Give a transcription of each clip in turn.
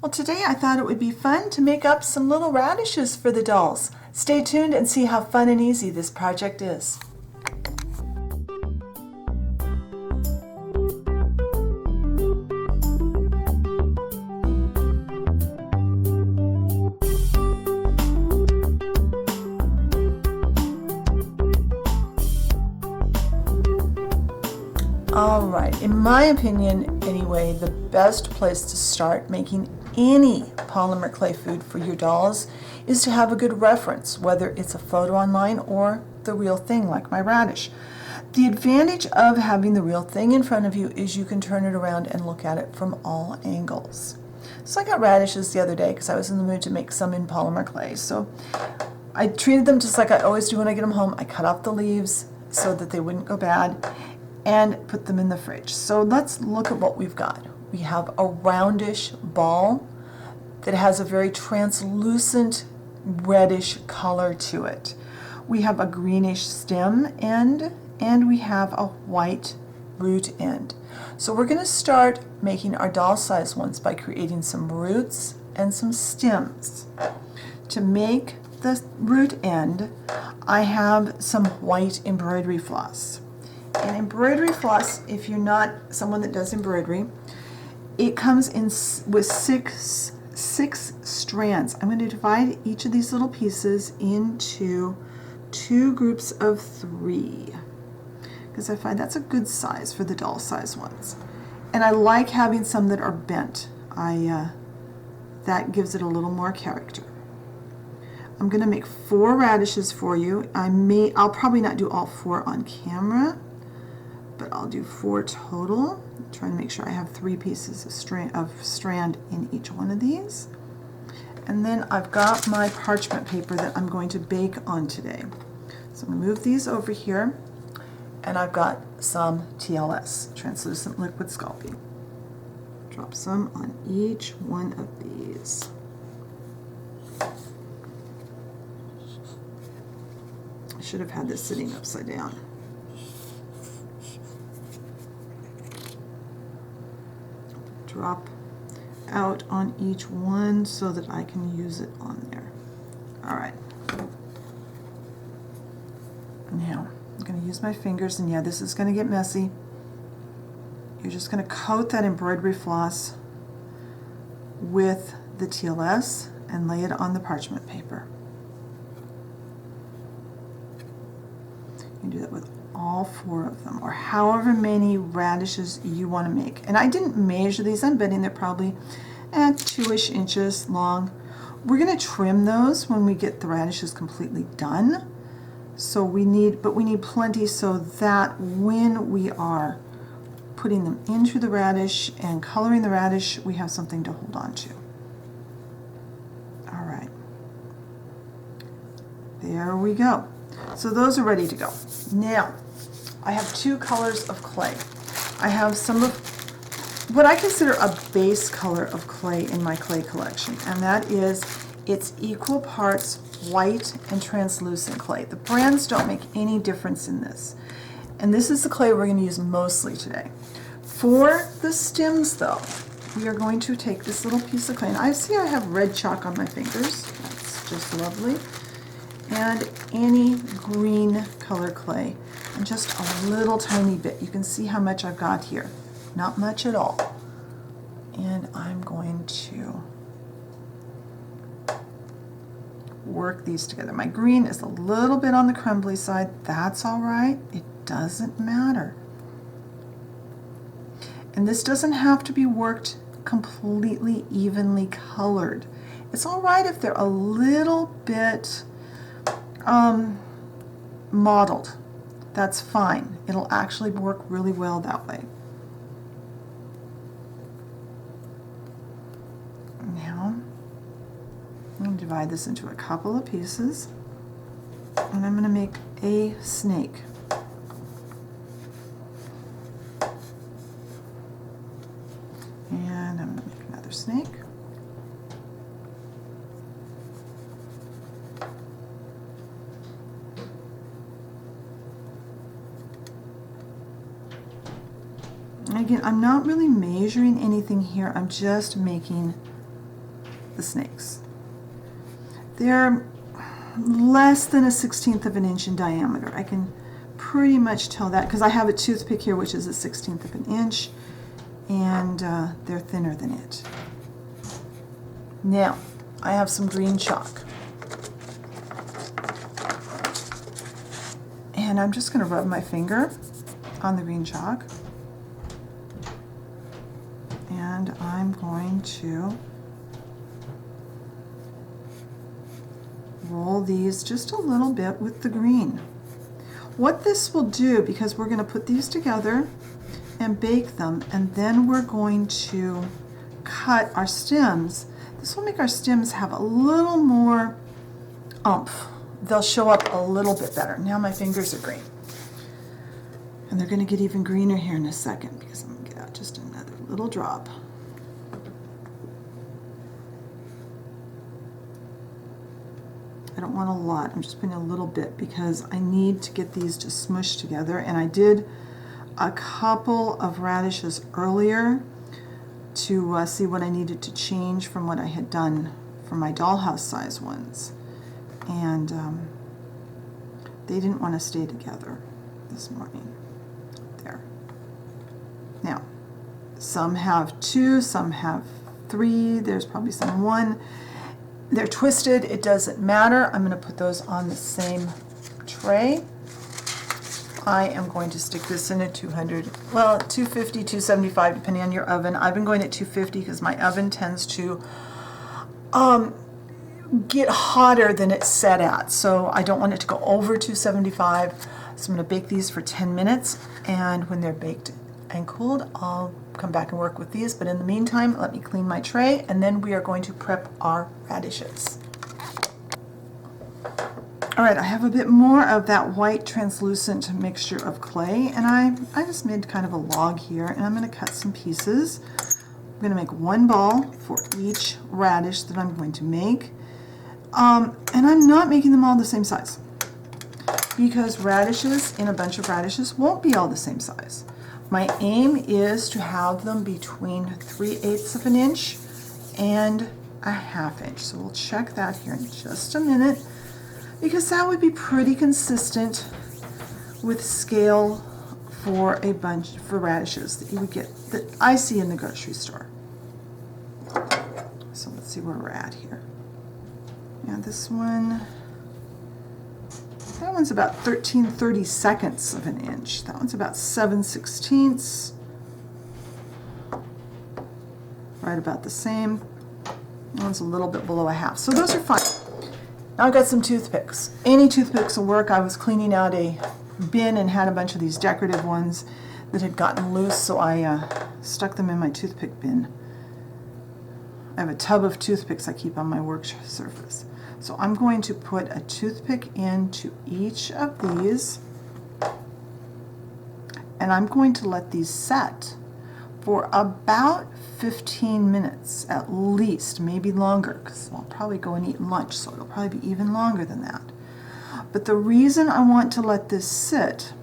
Well, today I thought it would be fun to make up some little radishes for the dolls. Stay tuned and see how fun and easy this project is. All right, in my opinion anyway, the best place to start making any polymer clay food for your dolls is to have a good reference, whether it's a photo online or the real thing like my radish. The advantage of having the real thing in front of you is you can turn it around and look at it from all angles. So I got radishes the other day because I was in the mood to make some in polymer clay. So I treated them just like I always do when I get them home. I cut off the leaves so that they wouldn't go bad and put them in the fridge. So let's look at what we've got. We have a roundish ball that has a very translucent reddish color to it. We have a greenish stem end and we have a white root end. So we're going to start making our doll size ones by creating some roots and some stems. To make the root end, I have some white embroidery floss. And embroidery floss, if you're not someone that does embroidery, it comes in with six strands. I'm going to divide each of these little pieces into 2 groups of 3 because I find that's a good size for the doll size ones. And I like having some that are bent. That gives it a little more character. I'm going to make 4 radishes for you. I'll probably not do all 4 on camera, but I'll do 4 total. I'm trying to make sure I have 3 pieces of strand in each one of these. And then I've got my parchment paper that I'm going to bake on today. So I'm going to move these over here, and I've got some TLS, translucent liquid sculpting. Drop some on each one of these. I should have had this sitting upside down. Drop out on each one so that I can use it on there. All right. Now, I'm going to use my fingers, and yeah, this is going to get messy. You're just going to coat that embroidery floss with the TLS and lay it on the parchment paper. You can do that with all 4 of them, or however many radishes you want to make. And I didn't measure these. I'm betting they're probably 2-ish inches long. We're going to trim those when we get the radishes completely done. So we need plenty so that when we are putting them into the radish and coloring the radish, we have something to hold on to. All right. There we go. So those are ready to go. Now, I have 2 colors of clay. I have some of what I consider a base color of clay in my clay collection, and that is it's equal parts white and translucent clay. The brands don't make any difference in this. And this is the clay we're going to use mostly today. For the stems, though, we are going to take this little piece of clay, and I see I have red chalk on my fingers. That's just lovely. And any green color clay, and just a little tiny bit. You can see how much I've got here. Not much at all. And I'm going to work these together. My green is a little bit on the crumbly side. That's all right. It doesn't matter. And this doesn't have to be worked completely evenly colored. It's all right if they're a little bit mottled. That's fine. It'll actually work really well that way. Now, I'm going to divide this into a couple of pieces, and I'm going to make a snake. And I'm going to make another snake. Again, I'm not really measuring anything here. I'm just making the snakes. They're less than a 1/16 of an inch in diameter. I can pretty much tell that because I have a toothpick here which is a 1/16 of an inch, and they're thinner than it. Now, I have some green chalk. And I'm just going to rub my finger on the green chalk. And I'm going to roll these just a little bit with the green. What this will do, because we're going to put these together and bake them, and then we're going to cut our stems, this will make our stems have a little more oomph. They'll show up a little bit better. Now my fingers are green. And they're going to get even greener here in a second because I'm going to get out just another little drop. I don't want a lot. I'm just putting a little bit because I need to get these to smush together. And I did a couple of radishes earlier to see what I needed to change from what I had done for my dollhouse size ones. And they didn't want to stay together this morning. There. Now, some have 2, some have 3, there's probably some 1. They're twisted, it doesn't matter. I'm going to put those on the same tray. I am going to stick this in at 250, 275, depending on your oven. I've been going at 250 because my oven tends to get hotter than it's set at, so I don't want it to go over 275. So I'm going to bake these for 10 minutes, and when they're baked and cooled, I'll come back and work with these. But in the meantime, let me clean my tray, and then we are going to prep our radishes. All right, I have a bit more of that white translucent mixture of clay, and I just made kind of a log here, and I'm going to cut some pieces. I'm going to make 1 ball for each radish that I'm going to make. And I'm not making them all the same size because radishes in a bunch of radishes won't be all the same size. My aim is to have them between 3/8 of an inch and a 1/2 inch. So we'll check that here in just a minute because that would be pretty consistent with scale for a bunch for radishes that you would get, that I see in the grocery store. So let's see where we're at here. Now this one, that one's about 13/32 of an inch. That one's about 7/16. Right about the same. That one's a little bit below a 1/2. So those are fine. Now I've got some toothpicks. Any toothpicks will work. I was cleaning out a bin and had a bunch of these decorative ones that had gotten loose, so I stuck them in my toothpick bin. I have a tub of toothpicks I keep on my work surface. So I'm going to put a toothpick into each of these, and I'm going to let these set for about 15 minutes at least, maybe longer, because I'll probably go and eat lunch, so it'll probably be even longer than that. But the reason I want to let this sit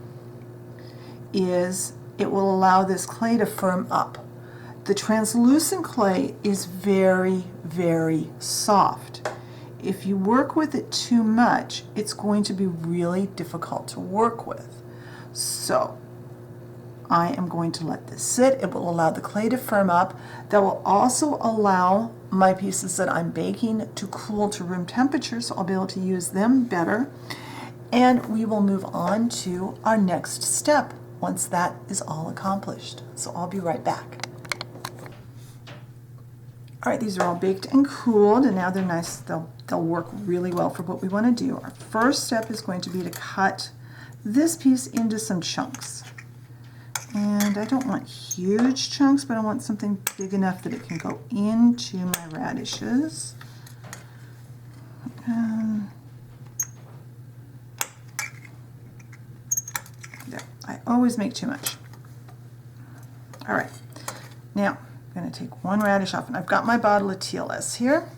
is it will allow this clay to firm up. The translucent clay is very, very soft. If you work with it too much, it's going to be really difficult to work with. So I am going to let this sit. It will allow the clay to firm up. That will also allow my pieces that I'm baking to cool to room temperature, so I'll be able to use them better. And we will move on to our next step once that is all accomplished. So I'll be right back. All right, these are all baked and cooled, and now they're nice. They'll work really well for what we want to do. Our first step is going to be to cut this piece into some chunks. And I don't want huge chunks, but I want something big enough that it can go into my radishes. There. I always make too much. All right, now I'm going to take 1 radish off, and I've got my bottle of TLS here.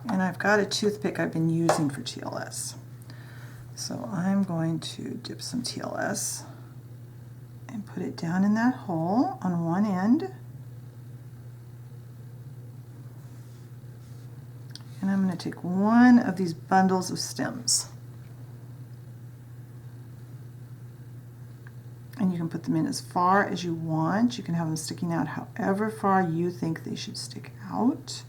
And I've got a toothpick I've been using for TLS. So I'm going to dip some TLS and put it down in that hole on one end. going to take one of these bundles of stems. And you can put them in as far as you want. You can have them sticking out however far you think they should stick out.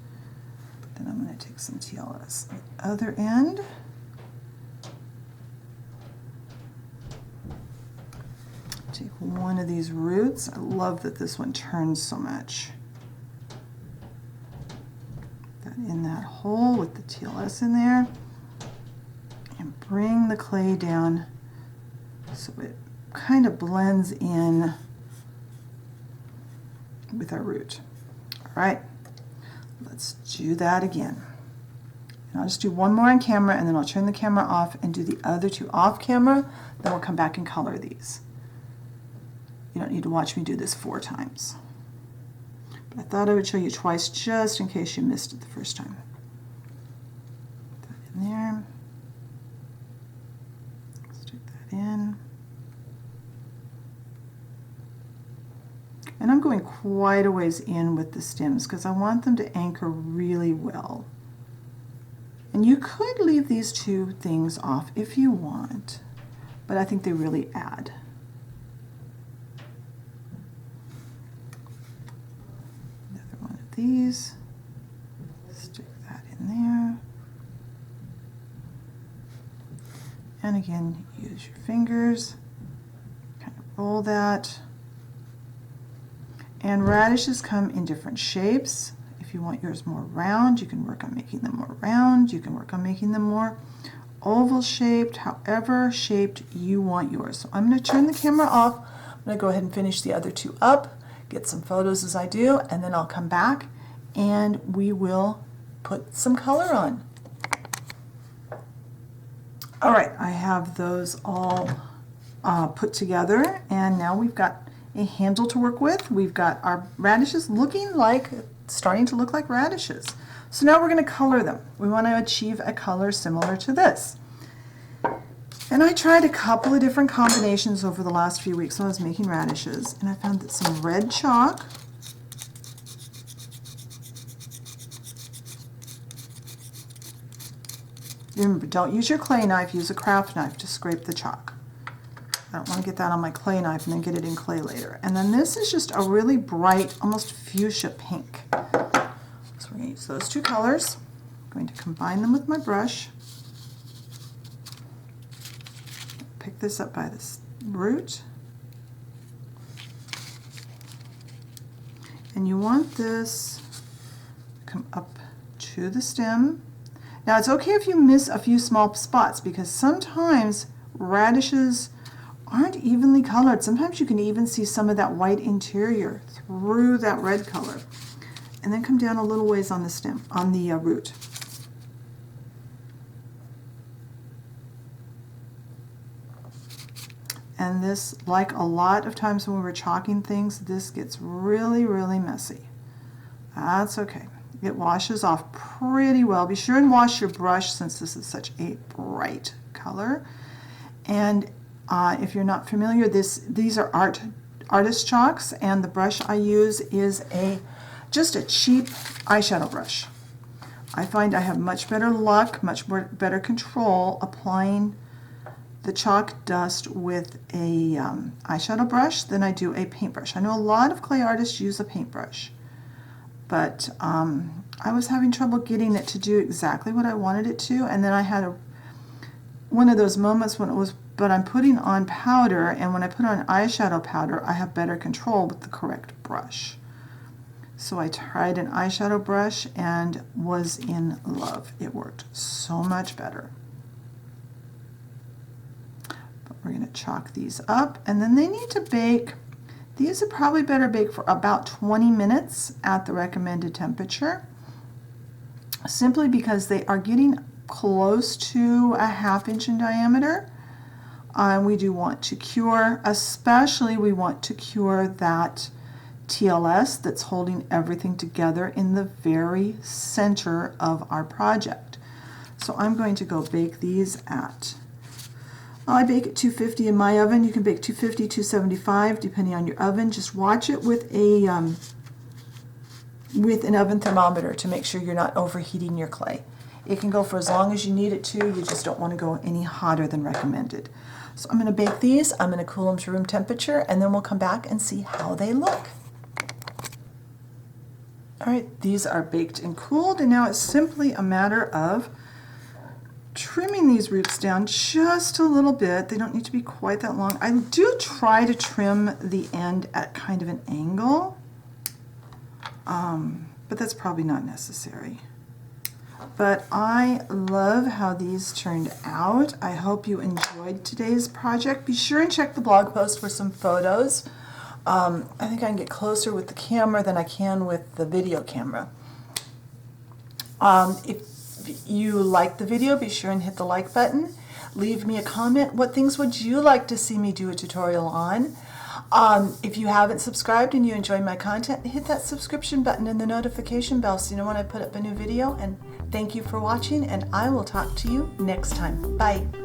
Then I'm going to take some TLS on the other end. Take one of these roots. I love that this one turns so much. That in that hole with the TLS in there. And bring the clay down so it kind of blends in with our root. All right, let's do that again. And I'll just do one more on camera, and then I'll turn the camera off and do the other two off camera. Then we'll come back and color these. You don't need to watch me do this 4 times. But I thought I would show you twice just in case you missed it the first time. Put that in there. Stick that in. And I'm going quite a ways in with the stems because I want them to anchor really well. And you could leave these 2 things off if you want, but I think they really add. Another one of these. Stick that in there. And again, use your fingers. Kind of roll that. And radishes come in different shapes. If you want yours more round, you can work on making them more round. You can work on making them more oval shaped, however shaped you want yours. So I'm going to turn the camera off. I'm going to go ahead and finish the other 2 up, get some photos as I do, and then I'll come back and we will put some color on. All right, I have those all put together, and now we've got a handle to work with. We've got our radishes starting to look like radishes. So now we're going to color them. We want to achieve a color similar to this. And I tried a couple of different combinations over the last few weeks when I was making radishes, and I found that some red chalk remember, don't use your clay knife, use a craft knife to scrape the chalk. I don't want to get that on my clay knife and then get it in clay later. And then this is just a really bright, almost fuchsia pink. So we're going to use those 2 colors. I'm going to combine them with my brush. Pick this up by this root. And you want this to come up to the stem. Now it's okay if you miss a few small spots because sometimes radishes aren't evenly colored. Sometimes you can even see some of that white interior through that red color. And then come down a little ways on the stem, on the root. And this, like a lot of times when we're chalking things, this gets really, really messy. That's okay. It washes off pretty well. Be sure and wash your brush since this is such a bright color. And if you're not familiar, these are artist chalks, and the brush I use is just a cheap eyeshadow brush. I find I have much better luck, much better control applying the chalk dust with a eyeshadow brush than I do a paintbrush. I know a lot of clay artists use a paintbrush, but I was having trouble getting it to do exactly what I wanted it to, and then I had one of those moments when it was, but I'm putting on powder, and when I put on eyeshadow powder, I have better control with the correct brush. So I tried an eyeshadow brush and was in love. It worked so much better. But we're going to chalk these up, and then they need to bake. These are probably better baked for about 20 minutes at the recommended temperature, simply because they are getting close to a 1/2 inch in diameter. We do want to cure, especially we want to cure that TLS that's holding everything together in the very center of our project. So I'm going to go bake these at, I bake at 250 in my oven. You can bake 250, 275 depending on your oven. Just watch it with an oven thermometer to make sure you're not overheating your clay. It can go for as long as you need it to. You just don't want to go any hotter than recommended. So I'm going to bake these. I'm going to cool them to room temperature, and then we'll come back and see how they look. All right, these are baked and cooled, and now it's simply a matter of trimming these roots down just a little bit. They don't need to be quite that long. I do try to trim the end at kind of an angle, but that's probably not necessary. But I love how these turned out. I hope you enjoyed today's project. Be sure and check the blog post for some photos. I think I can get closer with the camera than I can with the video camera. If you like the video, be sure and hit the like button. Leave me a comment. What things would you like to see me do a tutorial on? If you haven't subscribed and you enjoy my content, hit that subscription button and the notification bell so you know when I put up a new video. And thank you for watching, and I will talk to you next time. Bye.